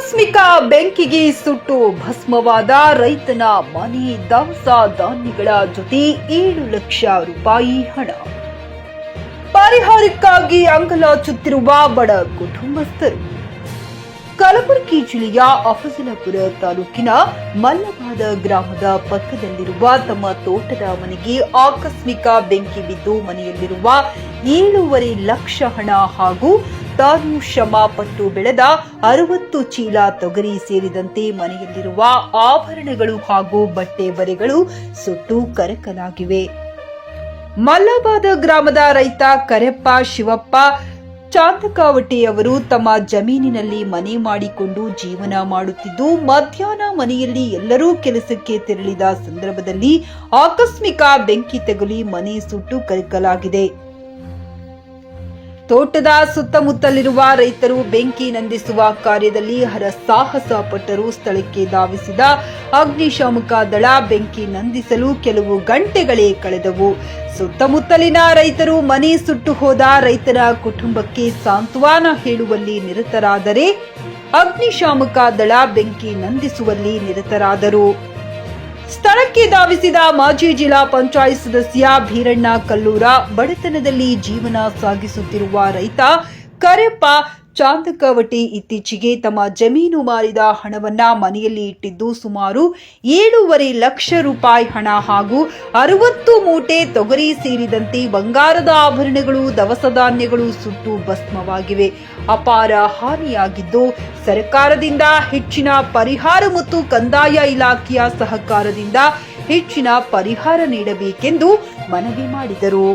ಆಕಸ್ಮಿಕ ಬೆಂಕಿಗೆ ಸುಟ್ಟು ಭಸ್ಮವಾದ ರೈತನ ಮನೆ ದವಸ ಧಾನ್ಯಗಳ ಜೊತೆ 7 ಲಕ್ಷ ರೂಪಾಯಿ ಹಣ. ಪರಿಹಾರಕ್ಕಾಗಿ ಅಂಗಲಾಚುತ್ತಿರುವ ಬಡ ಕುಟುಂಬಸ್ಥರು. ಕಲಬುರಗಿ ಜಿಲ್ಲೆಯ ಅಫಜಲಪುರ ತಾಲೂಕಿನ ಮಲ್ಲಬಾದ ಗ್ರಾಮದ ಪಕ್ಕದಲ್ಲಿರುವ ತಮ್ಮ ತೋಟದ ಮನೆಗೆ ಆಕಸ್ಮಿಕ ಬೆಂಕಿ ಬಿದ್ದು ಮನೆಯಲ್ಲಿರುವ 7.5 ಲಕ್ಷ ಹಣ ಹಾಗೂ ತಾನು ಶ್ರಮ ಪಟ್ಟು ಬೆಳೆದ 60 ಚೀಲ ತೊಗರಿ ಸೇರಿದಂತೆ ಮನೆಯಲ್ಲಿರುವ ಆಭರಣಗಳು ಹಾಗೂ ಬಟ್ಟೆ ಬರೆಗಳು ಸುಟ್ಟು ಕರಕಲಾಗಿವೆ. ಮಲ್ಲಬಾದ ಗ್ರಾಮದ ರೈತ ಕರೆಪ್ಪ ಶಿವಪ್ಪ ಚಾಂದಕಾವಟೆ ಅವರು ತಮ್ಮ ಜಮೀನಿನಲ್ಲಿ ಮನೆ ಮಾಡಿಕೊಂಡು ಜೀವನ ಮಾಡುತ್ತಿದ್ದು, ಮಧ್ಯಾಹ್ನ ಮನೆಯಲ್ಲಿ ಎಲ್ಲರೂ ಕೆಲಸಕ್ಕೆ ತೆರಳಿದ ಸಂದರ್ಭದಲ್ಲಿ ಆಕಸ್ಮಿಕ ಬೆಂಕಿ ತಗುಲಿ ಮನೆ ಸುಟ್ಟು ಕರಕಲಾಗಿದೆ. ತೋಟದ ಸುತ್ತಮುತ್ತಲಿರುವ ರೈತರು ಬೆಂಕಿ ನಂದಿಸುವ ಕಾರ್ಯದಲ್ಲಿ ಹರಸಾಹಸ ಪಟ್ಟರು. ಸ್ಥಳಕ್ಕೆ ಧಾವಿಸಿದ ಅಗ್ನಿಶಾಮಕ ದಳ ಬೆಂಕಿ ನಂದಿಸಲು ಕೆಲವು ಗಂಟೆಗಳೇ ಕಳೆದವು. ಸುತ್ತಮುತ್ತಲಿನ ರೈತರು ಮನೆ ಸುಟ್ಟು ಹೋದ ರೈತರ ಕುಟುಂಬಕ್ಕೆ ಸಾಂತ್ವನ ಹೇಳುವಲ್ಲಿ ನಿರತರಾದರೆ, ಅಗ್ನಿಶಾಮಕ ದಳ ಬೆಂಕಿ ನಂದಿಸುವಲ್ಲಿ ನಿರತರಾದರು. ಸ್ಥಳಕ್ಕೆ ಧಾವಿಸಿದ ಮಾಜಿ ಜಿಲ್ಲಾ ಪಂಚಾಯತ್ ಸದಸ್ಯ ಭೀರಣ್ಣ ಕಲ್ಲೂರ, ಬಡತನದಲ್ಲಿ ಜೀವನ ಸಾಗಿಸುತ್ತಿರುವ ರೈತ ಕರೆಪ್ಪ ಚಾಂದಕವಟಿ ಇತ್ತೀಚೆಗೆ ತಮ್ಮ ಜಮೀನು ಮಾರಿದ ಹಣವನ್ನ ಮನೆಯಲ್ಲಿ ಇಟ್ಟಿದ್ದು ಸುಮಾರು 7.5 ಲಕ್ಷ ರೂಪಾಯಿ ಹಣ ಹಾಗೂ 60 ಮೂಟೆ ತೊಗರಿ ಸೇರಿದಂತೆ ಬಂಗಾರದ ಆಭರಣಗಳು, ದವಸ ಧಾನ್ಯಗಳು ಸುಟ್ಟು ಭಸ್ಮವಾಗಿವೆ. ಅಪಾರ ಹಾನಿಯಾಗಿದ್ದು, ಸರ್ಕಾರದಿಂದ ಹೆಚ್ಚಿನ ಪರಿಹಾರ ಮತ್ತು ಕಂದಾಯ ಇಲಾಖೆಯ ಸಹಕಾರದಿಂದ ಹೆಚ್ಚಿನ ಪರಿಹಾರ ನೀಡಬೇಕೆಂದು ಮನವಿ ಮಾಡಿದರು.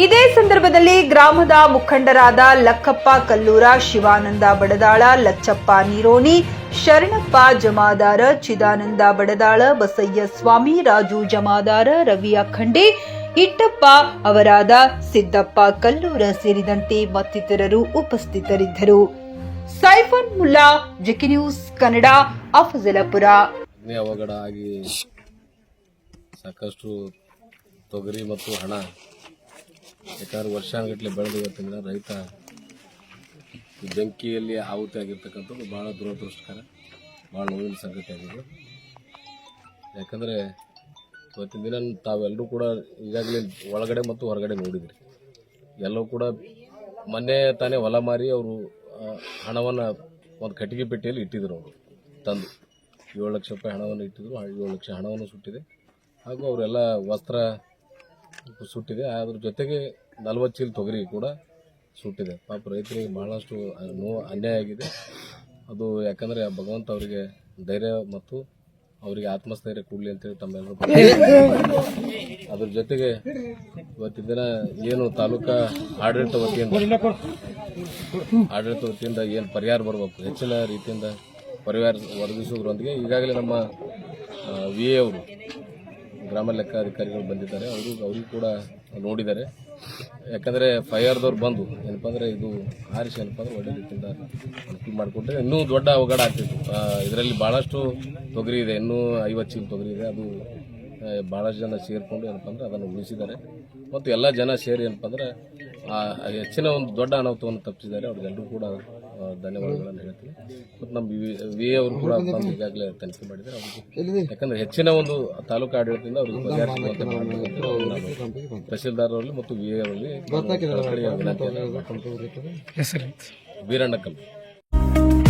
ಇದೇ ಸಂದರ್ಭದಲ್ಲಿ ಗ್ರಾಮದ ಮುಖಂಡರಾದ ಲಕ್ಕಪ್ಪ ಕಲ್ಲೂರ, ಶಿವಾನಂದ ಬಡದಾಳ, ಲಚ್ಚಪ್ಪ ನೀರೋನಿ, ಶರಣಪ್ಪ ಜಮಾದಾರ, ಚಿದಾನಂದ ಬಡದಾಳ, ಬಸಯ್ಯ ಸ್ವಾಮಿ, ರಾಜು ಜಮಾದಾರ, ರವಿ ಅಖಂಡೆ, ಇಟ್ಟಪ್ಪ ಅವರಾದ, ಸಿದ್ದಪ್ಪ ಕಲ್ಲೂರ ಸೇರಿದಂತೆ ಮತ್ತಿತರರು ಉಪಸ್ಥಿತರಿದ್ದರು. Saifan Mulla, GK news Kannada, Afzalpur. ಅವಘಡ ಆಗಿ ಸಾಕಷ್ಟು ತೊಗರಿ ಮತ್ತು ಹಣ ಯಾಕಂದ್ರೆ ವರ್ಷಾನುಗಟ್ಟಲೆ ಬೆಳೆದು ಇವತ್ತಿನ ರೈತ ಬೆಂಕಿಯಲ್ಲಿ ಆಹುತಿ ಆಗಿರ್ತಕ್ಕಂಥದ್ದು ಭಾಳ ದುರದೃಷ್ಟಕರ, ಭಾಳ ನೋವಿನ ಸಂಗತಿ ಆಗಿದೆ. ಯಾಕಂದರೆ ಇವತ್ತಿನ ದಿನ ತಾವೆಲ್ಲರೂ ಕೂಡ ಈಗಾಗಲೇ ಒಳಗಡೆ ಮತ್ತು ಹೊರಗಡೆ ನೋಡಿದ್ರಿ. ಎಲ್ಲವೂ ಕೂಡ ಮೊನ್ನೆ ತಾನೇ ಹೊಲ ಮಾರಿ ಅವರು ಹಣವನ್ನು ಒಂದು ಕಟ್ಟಿಗೆ ಪೆಟ್ಟಿಯಲ್ಲಿ ಇಟ್ಟಿದ್ರು. ಅವರು ತಂದು 7 ಲಕ್ಷ ರೂಪಾಯಿ ಹಣವನ್ನು ಇಟ್ಟಿದ್ರು. 7 ಲಕ್ಷ ಹಣವನ್ನು ಸುಟ್ಟಿದೆ ಹಾಗೂ ಅವರೆಲ್ಲ ವಸ್ತ್ರ ಸುಟ್ಟಿದೆ. ಅದ್ರ ಜೊತೆಗೆ 40 ಚೀಲ ತೊಗರಿ ಕೂಡ ಸುಟ್ಟಿದೆ. ಪಾಪ ರೈತರಿಗೆ ಬಹಳಷ್ಟು ಅನ್ಯಾಯ ಆಗಿದೆ. ಅದು ಯಾಕಂದರೆ ಭಗವಂತ ಅವರಿಗೆ ಧೈರ್ಯ ಮತ್ತು ಅವರಿಗೆ ಆತ್ಮಸ್ಥೈರ್ಯ ಕೊಡಲಿ ಅಂತೇಳಿ ತಮ್ಮೆಲ್ಲರೂ. ಅದ್ರ ಜೊತೆಗೆ ಇವತ್ತಿನ ದಿನ ಏನು ತಾಲೂಕಾ ಆಡಳಿತ ವತಿಯಿಂದ ಏನು ಪರಿಹಾರ ಬರಬೇಕು, ಹೆಚ್ಚಿನ ರೀತಿಯಿಂದ ಪರಿಹಾರ ಒದಗಿಸೋದ್ರೊಂದಿಗೆ ಈಗಾಗಲೇ ನಮ್ಮ VA ಅವರು ಗ್ರಾಮ ಲೆಕ್ಕಾಧಿಕಾರಿಗಳು ಬಂದಿದ್ದಾರೆ. ಅವ್ರಿಗೂ ಕೂಡ ನೋಡಿದ್ದಾರೆ. ಯಾಕಂದರೆ ಫೈರ್ದವ್ರು ಬಂದು ಏನಪ್ಪ ಅಂದರೆ ಇದು ಆರಿಸಿ ಏನಪ್ಪ ಅಂದರೆ ಒಳ್ಳೆ ರೀತಿಯಿಂದ ಅನುಕೂಲ ಮಾಡಿಕೊಟ್ರೆ ಇನ್ನೂ ದೊಡ್ಡ ಅವಘಡ ಆಗ್ತಿತ್ತು. ಇದರಲ್ಲಿ ಭಾಳಷ್ಟು ತೊಗರಿ ಇದೆ, ಇನ್ನೂ 50 ಚೀಲ ತೊಗರಿ ಇದೆ. ಅದು ಭಾಳಷ್ಟು ಜನ ಸೇರಿಕೊಂಡು ಏನಪ್ಪ ಅಂದರೆ ಅದನ್ನು ಉಳಿಸಿದ್ದಾರೆ ಮತ್ತು ಎಲ್ಲ ಜನ ಸೇರಿ ಏನಪ್ಪ ಅಂದರೆ ಹೆಚ್ಚಿನ ಒಂದು ದೊಡ್ಡ ಅನಾಹುತವನ್ನು ತಪ್ಪಿಸಿದ್ದಾರೆ. ಅವ್ರಿಗೆಲ್ಲರೂ ಕೂಡ ಧನ್ಯವಾದಗಳನ್ನು ಹೇಳ್ತೀನಿ. ಮತ್ತು ನಮ್ಮ VA ಅವರು ಕೂಡ ಈಗಾಗಲೇ ತನಿಖೆ ಮಾಡಿದ್ದಾರೆ. ಅವ್ರಿಗೆ ಯಾಕಂದರೆ ಹೆಚ್ಚಿನ ಒಂದು ತಾಲೂಕು ಆಡಳಿತದಿಂದ ಅವ್ರಿಗೆ ಬಗೆಹರಿಸುವಂತೆ ಮಾಡಬೇಕಂತ ತಹಸೀಲ್ದಾರ್ ಅವರಲ್ಲಿ ಮತ್ತು VA ಅವರಲ್ಲಿ ವೀರಣ್ಣಕಲ್.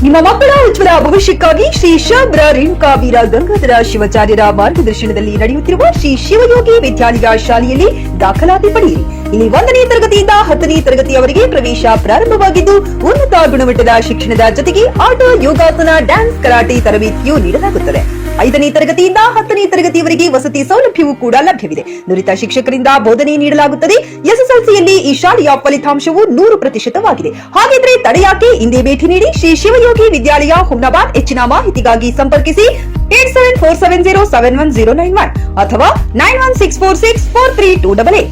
ನಿಮ್ಮ ಮಕ್ಕಳ ಉಜ್ವಲ ಭವಿಷ್ಯಕ್ಕಾಗಿ ಶ್ರೀ ಶಾಬ್ರ ರೇಣುಕಾ ವೀರ ಗಂಗಾಧರ ಶಿವಾಚಾರ್ಯರ ಮಾರ್ಗದರ್ಶನದಲ್ಲಿ ನಡೆಯುತ್ತಿರುವ ಶ್ರೀ ಶಿವಯೋಗಿ ವಿದ್ಯಾಲಯ ಶಾಲೆಯಲ್ಲಿ ದಾಖಲಾತಿ ಪಡೆಯಿರಿ. ಇಲ್ಲಿ 1ನೇ ತರಗತಿಯಿಂದ 10ನೇ ತರಗತಿಯವರೆಗೆ ಪ್ರವೇಶ ಪ್ರಾರಂಭವಾಗಿದ್ದು, ಉನ್ನತ ಗುಣಮಟ್ಟದ ಶಿಕ್ಷಣದ ಜೊತೆಗೆ ಆಟ, ಯೋಗಾಸನ, ಡ್ಯಾನ್ಸ್, ಕರಾಟೆ ತರಬೇತಿಯೂ ನೀಡಲಾಗುತ್ತದೆ. 5ನೇ ತರಗತಿಯಿಂದ 10ನೇ ತರಗತಿಯವರೆಗೆ ವಸತಿ ಸೌಲಭ್ಯವೂ ಕೂಡ ಲಭ್ಯವಿದೆ. ನುರಿತ ಶಿಕ್ಷಕರಿಂದ ಬೋಧನೆ ನೀಡಲಾಗುತ್ತದೆ. SSLCಯಲ್ಲಿ ಈ ಶಾಲೆಯ ಫಲಿತಾಂಶವು 100%ವಾಗಿದೆ. ಹಾಗಿದ್ರೆ ತಡೆಯಾಕೆ? ಇಂದೇ ಭೇಟಿ ನೀಡಿ ಶ್ರೀ ಶಿವಯೋಗಿ ವಿದ್ಯಾಲಯ, ಹುಮ್ನಾಬಾದ್. ಹೆಚ್ಚಿನ ಮಾಹಿತಿಗಾಗಿ ಸಂಪರ್ಕಿಸಿ 8747071091 ಅಥವಾ 9164643288.